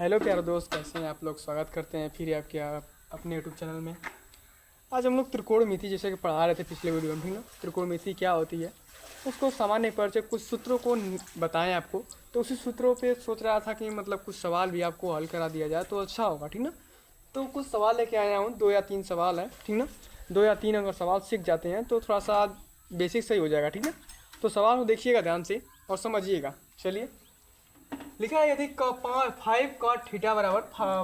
Hello प्यारे दोस्त, कैसे हैं आप लोग। स्वागत करते हैं फिर आपके अपने यूट्यूब चैनल में। आज हम लोग त्रिकोणमिति जैसे कि पढ़ा रहे थे पिछले वीडियो में, ठीक ना। त्रिकोणमिति क्या होती है उसको सामान्य परिचय कुछ सूत्रों को बताएं आपको। तो उसी सूत्रों पे सोच रहा था कि मतलब कुछ सवाल भी आपको हल करा दिया जाए तो अच्छा होगा, ठीक ना। तो कुछ सवाल लेके आया हूँ, 2 या 3 सवाल है, ठीक ना। 2 या 3 अगर सवाल सीख जाते हैं तो थोड़ा सा बेसिक सही हो जाएगा, ठीक ना। तो सवाल को देखिएगा ध्यान से और समझिएगा। चलिए, लिखा है यदि 5 cot थीटा बराबर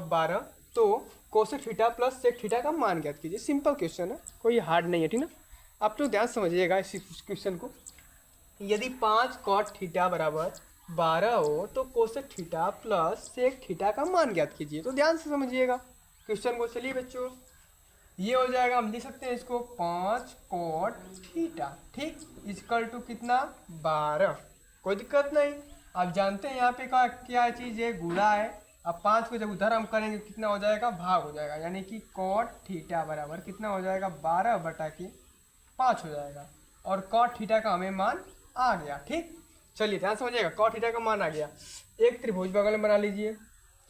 12 तो cosec theta plus sec theta का मान ज्ञात कीजिए। सिंपल क्वेश्चन है, कोई हार्ड नहीं है, ठीक ना। आप लोग ध्यान समझिएगा इस क्वेश्चन को। यदि 5 cot थीटा बराबर 12 हो तो cosec theta plus sec theta का मान ज्ञात कीजिए। तो ध्यान से समझिएगा क्वेश्चन को। चलिए बच्चों, ये हो जाएगा, हम लिख सकते हैं इसको 5 cot थीटा, ठीक, इक्वल टू कितना 12। कोई दिक्कत नहीं। आप जानते हैं यहाँ पे का क्या चीज़ है, गुणा है। अब 5 को जब उधर हम करेंगे कितना हो जाएगा, भाग हो जाएगा। यानी कि कॉट थीटा बराबर कितना हो जाएगा, 12/5 हो जाएगा। और कॉट थीटा का हमें मान आ गया, ठीक। चलिए ध्यान समझिएगा, कॉट थीटा का मान आ गया। एक त्रिभुज बगल में बना लीजिए।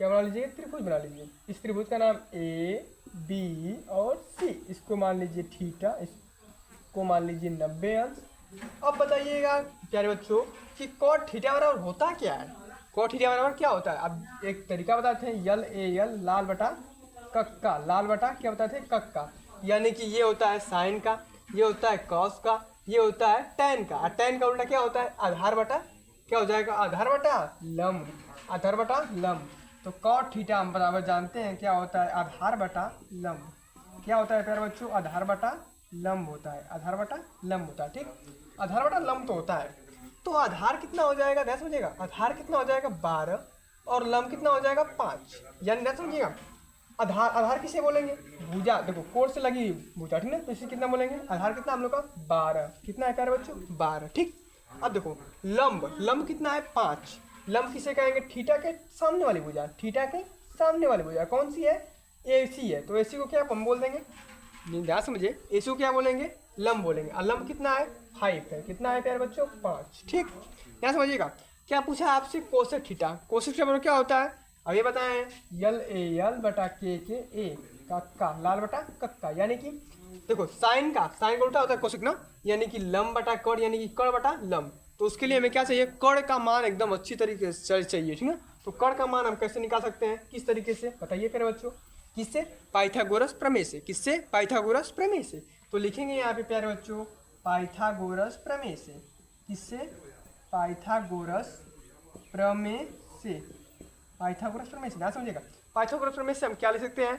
क्या बना लीजिए, त्रिभुज बना लीजिए। इस त्रिभुज का नाम ए बी और सी, इसको मान लीजिए थीटा, इसको मान लीजिए 90 अंश। अब बताइएगा प्यारे बच्चों कि कॉट थीटा बराबर होता क्या है। कॉट थीटा बराबर क्या होता है, अब एक तरीका बताते हैं, यल ए यल लाल बटा कक्का, लाल बटा क्या बताते हैं, कक्का। यानी कि ये होता है साइन का, ये होता है कॉस का, ये होता है टेन का। और टेन का उल्टा क्या होता है, आधार बटा क्या हो जाएगा, आधार बटा लंब, आधार बटा लंब। तो कॉट थीटा हम बराबर जानते हैं क्या होता है, आधार बटा लंब। क्या होता है प्यारे बच्चों, आधार बटा लंब होता है, आधार बटा लंब होता है, ठीक। आधार बटा लंब तो होता है। तो आधार कितना हो जाएगा, ध्यान समझिएगा, आधार कितना हो जाएगा 12 और लंब कितना हो जाएगा 5। यानी ध्यान समझिएगा, आधार आधार किसे बोलेंगे, भुजा, देखो कोण से लगी भुजा, ठीक ना। तो इसे कितना बोलेंगे, आधार कितना हम लोग का 12, कितना है प्यारे बच्चों 12, ठीक। अब देखो लंब, लंब कितना है 5। लंब किसे कहेंगे, थीटा के सामने वाली भुजा, थीटा के सामने वाली भुजा कौन सी है, AC है। तो AC को क्या हम बोल देंगे, ध्यान समझिए, AC को क्या बोलेंगे, लंब बोलेंगे। और लंब कितना है 5 है, कितना है प्यारे बच्चों 5, ठीक। ध्यान समझिएगा। क्या पूछा है आपसे, कोसेक थीटा। कोसेक थीटा बराबर क्या होता है, अब ये बताएं, यल ए यल बटा के ए कक्का, लाल बटा कक्का। यानी कि देखो साइन का उल्टा होता है कोसेक ना, यानी कि लंब बटा कड़, यानी कि कड़ बटा लंब। तो उसके लिए हमें क्या चाहिए, कड़ का मान एकदम अच्छी तरीके से चाहिए, ठीक ना। तो कड़ का मान हम कैसे निकाल सकते हैं, किस तरीके से बताइए प्यारे बच्चों, किससे, पाइथागोरस प्रमेय से। किससे, पाइथागोरस प्रमेय से। तो लिखेंगे यहाँ पे प्यारे बच्चों, पाइथागोरस प्रमेय से। किससे, पाइथागोरस प्रमेय से, पाइथागोरस प्रमेय से। ध्यान समझिएगा, पाइथागोरस प्रमेय से हम क्या लिख सकते हैं,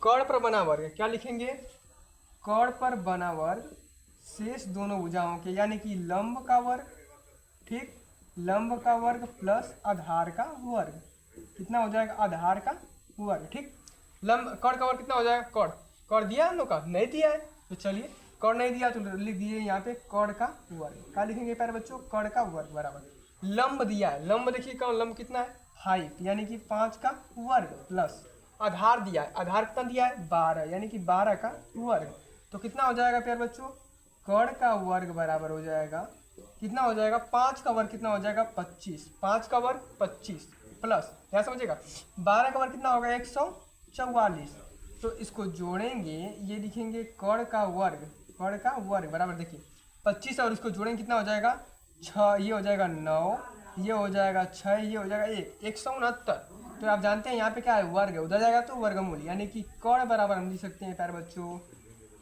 कर्ण पर बना वर्ग। क्या लिखेंगे, कर्ण पर बना वर्ग शेष दोनों भुजाओं के, यानी कि लंब का वर्ग, ठीक, लंब का वर्ग प्लस आधार का वर्ग। कितना हो जाएगा, आधार का वर्ग, ठीक। लंब कर्ण का वर्ग कितना हो जाएगा, कर्ण, कर्ण दिया हम लोग का, नहीं दिया है। तो चलिए, कर्ण नहीं दिया तो लिख दिए यहाँ पे कर्ण का वर्ग। क्या लिखेंगे प्यारे बच्चों, कर्ण का वर्ग बराबर लंब दिया है। लंब देखिए कौन, लंब कितना है 5, यानी कि 5 का वर्ग प्लस आधार दिया है, आधार कितना दिया है 12, यानी कि 12 का वर्ग। तो कितना हो जाएगा प्यारे बच्चों, कर्ण का वर्ग बराबर हो जाएगा, कितना हो जाएगा 5 का वर्ग कितना हो जाएगा 25, 5 का वर्ग 25 प्लस, क्या समझिएगा 12 का वर्ग कितना होगा 144। तो इसको जोड़ेंगे, ये लिखेंगे कर्ण का वर्ग, कर्ण का वर्ग बराबर देखिए 25 और इसको जोड़ेंगे कितना हो जाएगा 6, ये हो जाएगा 9, ये हो जाएगा 6, ये हो जाएगा 169। तो आप जानते हैं यहाँ पे क्या है, वर्ग है, उधर जाएगा तो वर्गमूल, यानी कि कर्ण बराबर हम लिख सकते हैं प्यारे बच्चों,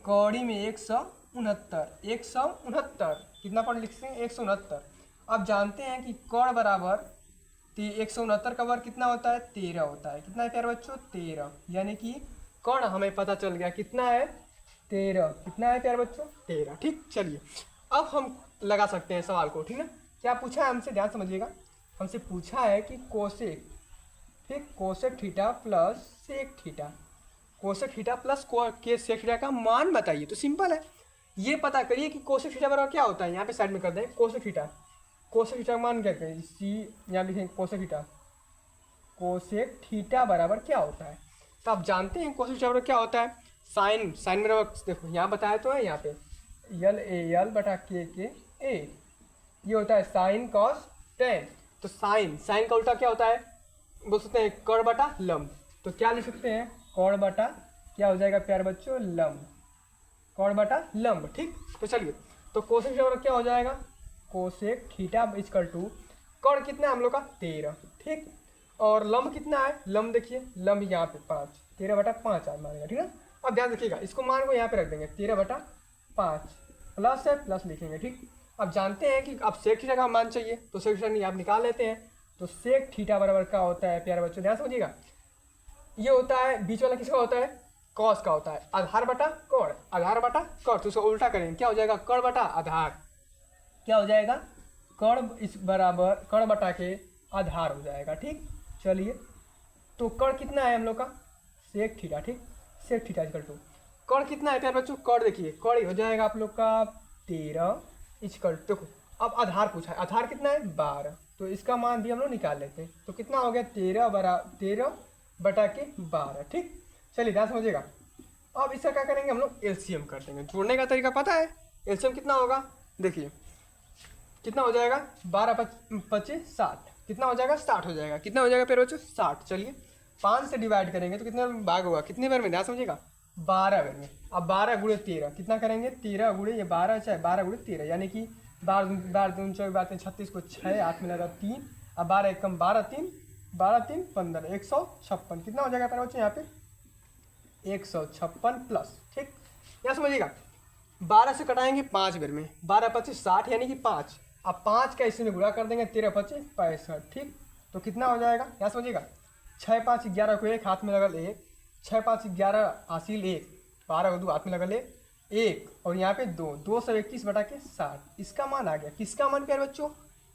कौड़ी में 169, 169 कितना पढ़ लिखते हैं 169। अब जानते हैं कि कर्ण बराबर 169 का वर्ग कितना होता है 13 होता है। कितना है प्यारे बच्चों 13, यानी कि कर्ण हमें पता चल गया कितना है 13, कितना है प्यारे बच्चों 13, ठीक। चलिए अब हम लगा सकते हैं सवाल को, ठीक ना। क्या पूछा है हमसे, ध्यान समझिएगा, हमसे पूछा है कि कोसेक, ठीक, cosec theta plus sec theta, cosec theta plus के सेक थीटा का मान बताइए। तो सिंपल है, ये पता करिए कि कोसेक थीटा बराबर क्या होता है। यहाँ पे साइड में कर दें कोसेक थीटा, कोसेक थीटा का मान क्या करें, सी यहाँ लिखेंगे कोसेक थीटा, कोसेक थीटा बराबर क्या होता है। तो आप जानते हैं कोसेक थीटा बराबर क्या होता है, साइन, साइन बराबर देखो यहाँ बताया तो है, यहाँ पे यल ए यल बटा के ए, ये होता है साइन कॉस टेन। तो साइन, साइन का उल्टा क्या होता है बोल सकते हैं कर्ण बटा लंब। तो क्या लिख सकते हैं, कर्ण बटा क्या हो जाएगा प्यारे बच्चों, लंब, कर्ण बटा लंब। ठीक, तो चलिए, तो कोसेक थीटा क्या हो जाएगा, कोसेक थीटा इक्वल टू कर्ण कितना है हम लोग का 13। ठीक, और लंब कितना है, लंब देखिए लंब यहाँ पे 5, 13/5 आज मानेगा। ठीक है, अब ध्यान रखिएगा, इसको मान को यहाँ पे रख देंगे 13/5 प्लस है प्लस लिखेंगे। ठीक, अब जानते हैं कि अब सेक थीटा का मान चाहिए, तो सेक थीटा आप निकाल लेते हैं। तो सेक थीटा बराबर क्या होता है प्यारे बच्चों, ध्यान समझिएगा, ये होता है बीच वाला किसका होता है, कॉस का होता है, आधार बटा कर्ण, आधार बटा कर्ण। तो उसको उल्टा करेंगे, क्या हो जाएगा, कर्ण बटा आधार, क्या हो जाएगा, कर्ण इस बराबर कर्ण बटा के आधार हो जाएगा। ठीक, चलिए, तो कर्ण कितना है हम लोग का, सेक थीटा। ठीक, सेक थीटा इक्वल टू कर्ण कितना है प्यारे बच्चों, कर्ण देखिए कर्ण हो जाएगा आप लोग का 13 इक्वल टू, अब आधार पूछा है, आधार कितना है 12, तो इसका मान भी हम लोग निकाल लेते हैं। तो कितना हो गया 13/12। ठीक, चलिए ध्यान समझिएगा। अब इसका क्या करेंगे हम लोग, एलसीएम कर देंगे। जोड़ने का तरीका पता है, एलसीएम कितना होगा, देखिए कितना हो जाएगा, 12×25 60, कितना हो जाएगा 60 हो जाएगा, कितना हो जाएगा प्यारे बच्चों 60। चलिए 5 से डिवाइड करेंगे तो कितने भाग होगा, कितने बार में, ध्यान समझिएगा 12 बार में। अब 12×13 कितना करेंगे, 13 गुणे ये 12 चाहे 12×13, यानी कि 12×2 = 36 को 6 हाथ में लगा 3, अब 12 एक कम 12 3 15 156, कितना हो जाएगा प्यारे बच्चों यहाँ पे 156 प्लस। ठीक, यहाँ समझिएगा 12 से कटाएंगे 5 बार में, 12×25 60 यानी कि 5, अब 5 का इसी में गुणा कर देंगे 13×25 65। ठीक, तो कितना हो जाएगा, यहाँ समझिएगा 6 5 11 को 1 हाथ में लगल 1, 6 5 11 हासिल 1, 12 को 2 हाथ में लगल 1, और यहाँ पे 2, 221/60, इसका मान आ गया, किसका मान प्यारे बच्चों,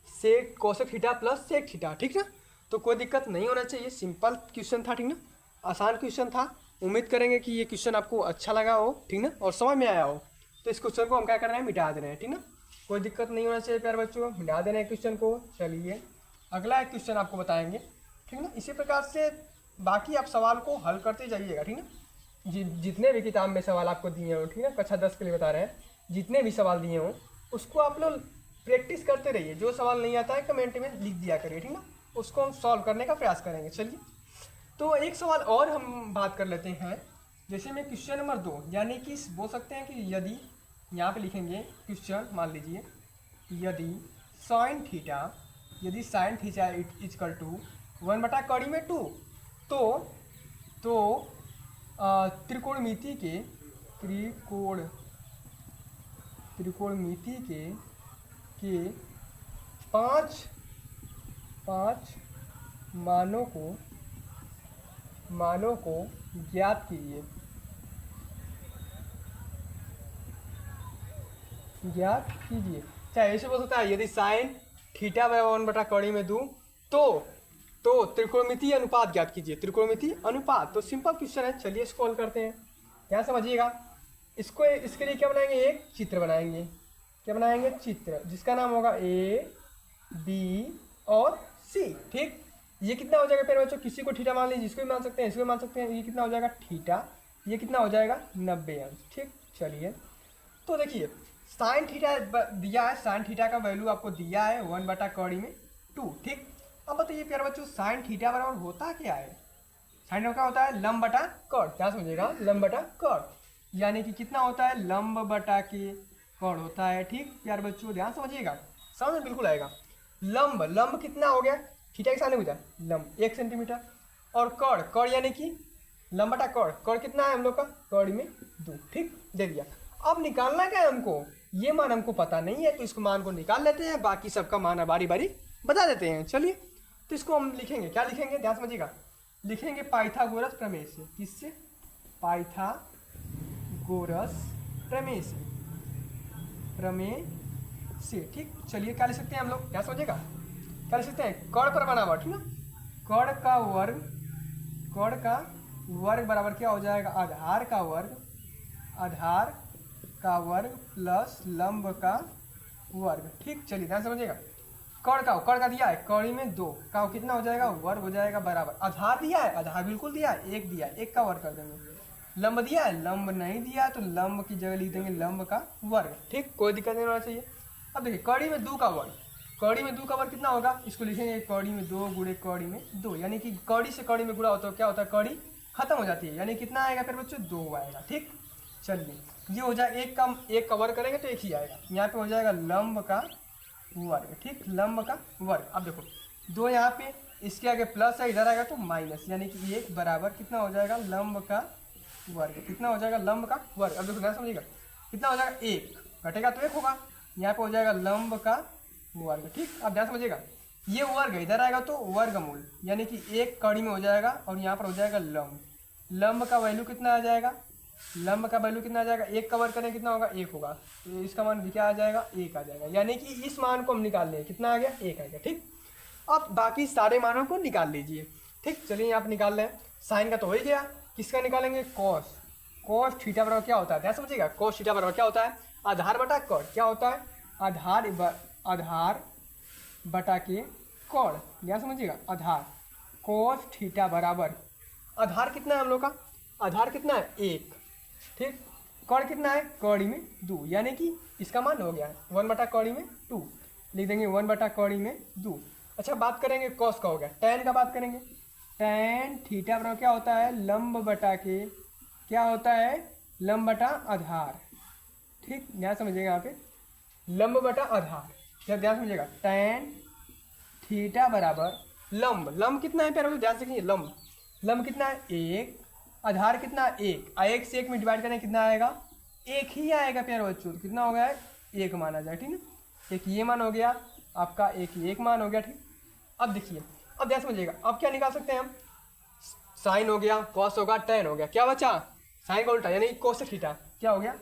sec cosec theta plus sec theta. ठीक ना, तो कोई दिक्कत नहीं होना चाहिए, सिंपल क्वेश्चन था। ठीक ना, आसान क्वेश्चन था। उम्मीद करेंगे कि ये क्वेश्चन आपको अच्छा लगा हो, ठीक ना, और समझ में आया हो। तो इस क्वेश्चन को हम क्या कर रहे हैं, मिटा दे रहे हैं। ठीक ना, कोई दिक्कत नहीं होना चाहिए प्यारे बच्चों, मिटा दे रहे हैं क्वेश्चन को। चलिए अगला एक क्वेश्चन आपको बताएंगे। ठीक ना, इसी प्रकार से बाकी आप सवाल को हल करते जाइएगा। ठीक ना, जितने भी किताब में सवाल आपको दिए हों, ठीक है, कक्षा 10 के लिए बता रहे हैं, जितने भी सवाल दिए हों उसको आप लोग प्रैक्टिस करते रहिए। जो सवाल नहीं आता है कमेंट में लिख दिया करिए। ठीक ना, उसको हम सॉल्व करने का प्रयास करेंगे। चलिए, तो एक सवाल और हम बात कर लेते हैं, जैसे में क्वेश्चन नंबर 2, यानी कि बोल सकते हैं कि यदि यहाँ पे लिखेंगे क्वेश्चन, मान लीजिए यदि साइन थीटा इक्वल टू 1/2 तो त्रिकोणमिति के 5 मानों को ज्ञात कीजिए। चाहे ऐसे बोल सकता है, यदि साइन थीटा बराबर 1/2 तो त्रिकोणमितीय अनुपात ज्ञात कीजिए। त्रिकोणमितीय अनुपात तो सिंपल क्वेश्चन है, चलिए इसको हल करते हैं। यहाँ समझिएगा, इसके लिए क्या बनाएंगे, एक चित्र बनाएंगे। क्या बनाएंगे, चित्र, जिसका नाम होगा ए बी और सी। ठीक, ये कितना हो जाएगा प्यारे बच्चों, किसी को थीटा मान लीजिए, जिसको भी मान सकते हैं, इसको भी मान सकते हैं। ये कितना हो जाएगा थीटा, ये कितना हो जाएगा 90 अंश। ठीक, चलिए, तो देखिए साइन थीटा दिया है, साइन थीटा का वैल्यू आपको दिया है 1/2। ठीक, अब बताइए प्यारे बच्चों, साइन थीटा बराबर होता क्या है, साइन क्या होता है, लंब बटा कर्ण। क्या समझिएगा, लंब बटा कर्ण, यानी कि कितना होता है, लंब बटा के कर्ण होता है। ठीक प्यारे बच्चों, ध्यान समझिएगा, समझ में बिल्कुल आएगा। लंब कितना हो गया, थीटा के सामने हो जाए लंब 1 सेंटीमीटर, और कर्ण यानी कि लंब बटा कर्ण कितना है हम लोग का, कर्ण में 2। ठीक, दे दिया। अब निकालना क्या है हमको, ये मान हमको पता नहीं है, तो इसको मान को निकाल लेते हैं, बाकी सबका मान बारी बारी बता देते हैं। चलिए, तो इसको हम लिखेंगे, क्या लिखेंगे, ध्यान समझिएगा, लिखेंगे पाइथागोरस प्रमेय से। किससे, पाइथागोरस प्रमेय से। ठीक, चलिए क्या लिख सकते हैं हम लोग, क्या समझिएगा, क्या लिख सकते हैं, कर्ण पर बना हुआ। ठीक ना, कर्ण का वर्ग बराबर क्या हो जाएगा, आधार का वर्ग प्लस लंब का वर्ग। ठीक, चलिए ध्यान समझिएगा, कर्ण का दिया है, कर्ण में 2 का कितना हो जाएगा, वर्ग हो जाएगा बराबर, आधार दिया है, आधार बिल्कुल दिया है, 1 दिया है, 1 का वर्ग कर देंगे। लंब दिया है, लंब नहीं दिया है, तो लंब की जगह लिख देंगे लंब का वर्ग। ठीक, कोई दिक्कत नहीं होना चाहिए। अब देखिए कर्ण में 2 का वर्ग, कौड़ी में 2 का वर्ग कितना होगा, इसको लिखेंगे कौड़ी में 2 गुणे कौड़ी में 2, यानी कि कौड़ी से कौड़ी में गुणा होता है क्या होता है, कौड़ी खत्म हो जाती है, यानी कितना आएगा फिर बच्चों 2 आएगा। ठीक, चलिए ये हो जाए एक का वर्ग करेंगे तो एक ही आएगा, यहाँ पे हो जाएगा लंब का वर्ग। ठीक, लंब का वर्ग। अब देखो 2 यहाँ पे, इसके आगे प्लस है, इधर आएगा तो माइनस, यानी कि 1 बराबर कितना हो जाएगा, लंब का वर्ग। कितना हो जाएगा, लंब का वर्ग। अब देखो ध्यान समझिएगा, कितना हो जाएगा, 1 घटेगा तो 1 होगा, यहाँ पे हो जाएगा लंब का वर्ग। ठीक, अब ध्यान समझिएगा, ये वर्ग इधर आएगा तो वर्गमूल, यानी कि 1 कड़ी में हो जाएगा और यहाँ पर हो जाएगा लंब। लंब का वैल्यू कितना आ जाएगा, लंब का वैल्यू कितना आ जाएगा, 1 का वर्ग करें कितना होगा, 1 होगा, तो इसका मान भी क्या आ जाएगा, 1 आ जाएगा, यानी कि इस मान को हम निकाल लें, कितना आ गया, 1 आ गया। ठीक, अब बाकी सारे मानों को निकाल लीजिए। ठीक, चलिए यहाँ पर निकाल लें। साइन का तो हो ही गया, किसका निकालेंगे, कॉस। कॉस थीटा बराबर क्या होता है, ध्यान समझिएगा, कॉस थीटा बराबर क्या होता है, आधार बटा कोण। क्या होता है, आधार बटा के कोण। ध्यान समझिएगा, आधार कॉस थीटा बराबर, आधार कितना है हम लोग का, आधार कितना है 1। ठीक, कोण कितना है, कौड़ी में 2, यानी कि इसका मान हो गया 1 बटा कौड़ी में 2, लिख देंगे 1 बटा कौड़ी में 2। अच्छा, बात करेंगे कॉस का, हो गया टैन का, बात करेंगे टैन थीटा बराबर क्या होता है, लंब बटा के क्या होता है, लंब बटा आधार। ठीक, ध्यान समझिएगा, यहाँ पे लंब बटा आधार, क्या ध्यान समझिएगा, टैन थीटा बराबर लंब, लंब कितना है प्यारे, ध्यान से, लंब कितना है 1, आधार कितना है 1, 1 से 1 में डिवाइड करें कितना आएगा, 1 ही आएगा प्यारे बच्चों, कितना हो गया है, 1 माना जाए। ठीक है, एक ये मान हो गया आपका, एक मान हो गया। ठीक, अब देखिए, अब ध्यान समझिएगा, अब क्या निकाल सकते हैं हम, साइन हो गया, कॉस होगा, टैन हो गया, क्या बचा, साइन का उल्टा यानी कोसेक थीटा, क्या हो गया,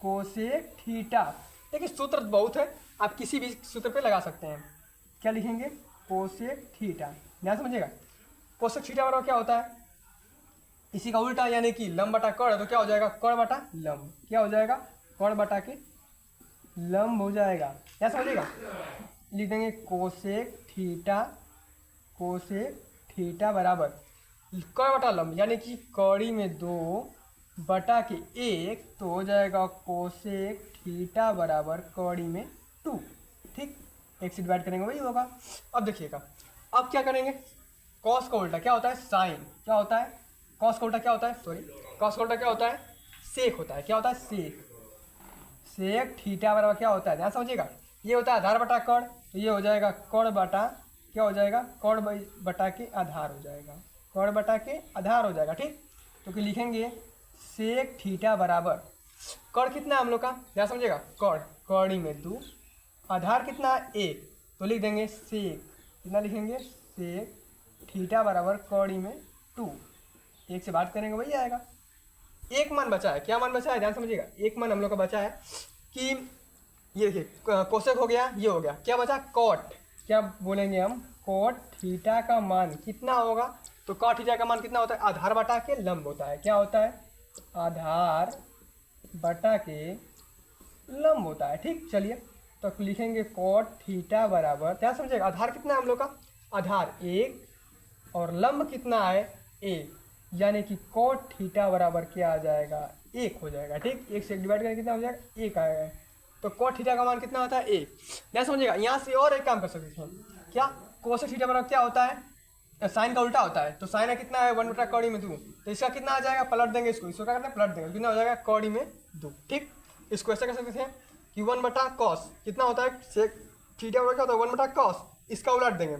कोसेक थीटा। देखिए सूत्र बहुत है, आप किसी भी सूत्र पे लगा सकते हैं। क्या लिखेंगे, कोसेक थीटा। ध्यान समझिएगा, कोसेक थीटा बराबर क्या होता है, इसी का उल्टा, यानी कि लंब बटा कोण, तो क्या हो जाएगा, कोण बटा लंब। क्या हो जाएगा, कोण बटा के लंब हो जाएगा। क्या समझिएगा, लिख देंगे कोसेक थीटा बराबर कोण बटा लंब, यानी कि कौड़ी में 2 बटा के 1, तो हो जाएगा कोसेक थीटा बराबर कौड़ी में 2। ठीक, 1 से डिवाइड करेंगे वही होगा। अब देखिएगा, अब क्या करेंगे, कॉस का उल्टा क्या होता है, साइन। क्या होता है, कॉस का उल्टा क्या होता है, कॉस का उल्टा क्या होता है, सेक होता है। क्या होता है, सेक थीटा बराबर क्या होता है, ध्यान समझिएगा, ये होता है आधार बटा कोण, तो ये हो जाएगा कोण बटा, क्या हो जाएगा, कोण बटा के आधार हो जाएगा, कोण बटा के आधार हो जाएगा। ठीक, तो कि लिखेंगे सेक थीटा बराबर, कोण कितना है हम लोग का, ध्यान समझिएगा, कोण कौड़ी में 2, आधार कितना है 1, तो लिख देंगे सेक, कितना लिखेंगे, सेक थीटा बराबर कौड़ी में 2। 1 से बात करेंगे वही आएगा। एक मान बचा है, क्या मान बचा है, ध्यान समझिएगा, एक मान हम लोग का बचा है कि ये देखिए कोसेक हो गया, ये हो गया, क्या बचा, कॉट। क्या बोलेंगे हम, कॉट थीटा का मान कितना होगा, तो कॉट थीटा का मान कितना होता है, आधार बटा के लंब होता है। क्या होता है, आधार बटा के लंब होता है। ठीक, चलिए तो लिखेंगे कॉट थीटा बराबर, क्या समझिएगा, आधार कितना है हम लोग का, आधार 1 और लंब कितना है 1, यानी कि कॉट थीटा बराबर क्या आ जाएगा, 1 हो जाएगा। ठीक, 1 से डिवाइड करके कितना हो जाएगा, 1 आएगा, तो कॉट थीटा का मान कितना होता है 1। ध्यान समझिएगा, यहाँ से और एक काम कर सकते हैं, क्या, कोसेक थीटा बराबर क्या होता है, साइन का उल्टा होता है, तो साइन कितना है 1 बटा कौड़ी में 2, तो इसका कितना आ जाएगा, पलट देंगे इसको क्या करते हैं, पलट देंगे, कितना हो जाएगा, कौड़ी में 2। ठीक, इसको ऐसा कर सकते हैं कि 1 बटा कॉस कितना होता है, सेक थीटा बराबर क्या होता है, 1 बटा कॉस, इसका उलट देंगे।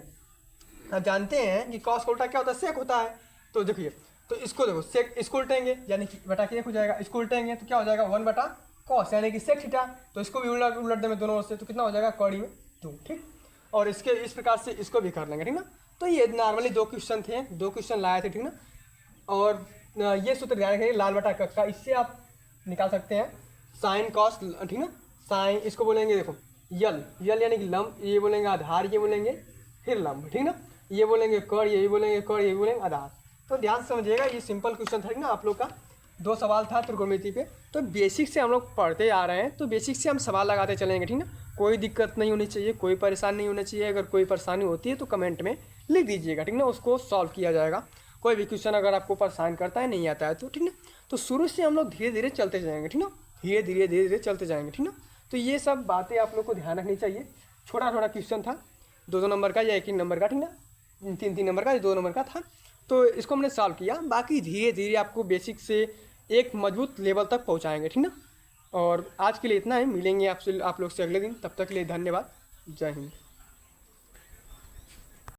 आप जानते हैं कि कॉस का उल्टा क्या होता है, सेक होता है, तो देखिए, तो इसको देखो, सेक इसको उल्टेंगे यानी कि बटा के 1 हो जाएगा, इसको उल्टेंगे तो क्या हो जाएगा, 1 बटा कॉस यानी कि सेक थीटा, तो इसको भी उलट देंगे दोनों ओर से, तो कितना हो जाएगा, कौड़ी में 2। ठीक, और इसके इस प्रकार से इसको भी कर लेंगे। ठीक ना, तो ये नॉर्मली 2 क्वेश्चन थे, 2 क्वेश्चन लाए थे। ठीक ना, और ये सूत्र ध्यान रखेंगे, लाल बटा कक्का, इससे आप निकाल सकते हैं साइन कॉस। ठीक ना, साइन इसको बोलेंगे, देखो यल यानी कि लंब, ये बोलेंगे आधार, ये बोलेंगे फिर लंब। ठीक ना, ये बोलेंगे कोण, ये बोलेंगे कोण, ये बोलेंगे आधार। तो ध्यान से समझिएगा, ये सिंपल क्वेश्चन था ना आप लोग का, 2 सवाल था त्रिकोणमिति पे। तो बेसिक से हम लोग पढ़ते आ रहे हैं, तो बेसिक से हम सवाल लगाते चलेंगे। ठीक ना, कोई दिक्कत नहीं होनी चाहिए, कोई परेशानी नहीं होना चाहिए। अगर कोई परेशानी होती है तो कमेंट में लिख दीजिएगा। ठीक ना, उसको सॉल्व किया जाएगा। कोई भी क्वेश्चन अगर आपको परेशान करता है, नहीं आता है तो ठीक ना, तो शुरू से हम लोग धीरे धीरे चलते जाएंगे। ठीक ना, धीरे धीरे चलते जाएंगे। ठीक ना, तो ये सब बातें आप लोग को ध्यान रखनी चाहिए। छोटा छोटा क्वेश्चन था, 2-2 नंबर का या 1-1 नंबर का, ठीक ना, 3-3 नंबर का या 2 नंबर का था। तो इसको हमने सॉल्व किया। बाकी धीरे धीरे आपको बेसिक से एक मजबूत लेवल तक पहुँचाएँगे, ठीक ना। और आज के लिए इतना ही, मिलेंगे आपसे आप लोग से अगले दिन, तब तक के लिए धन्यवाद। जय हिंद।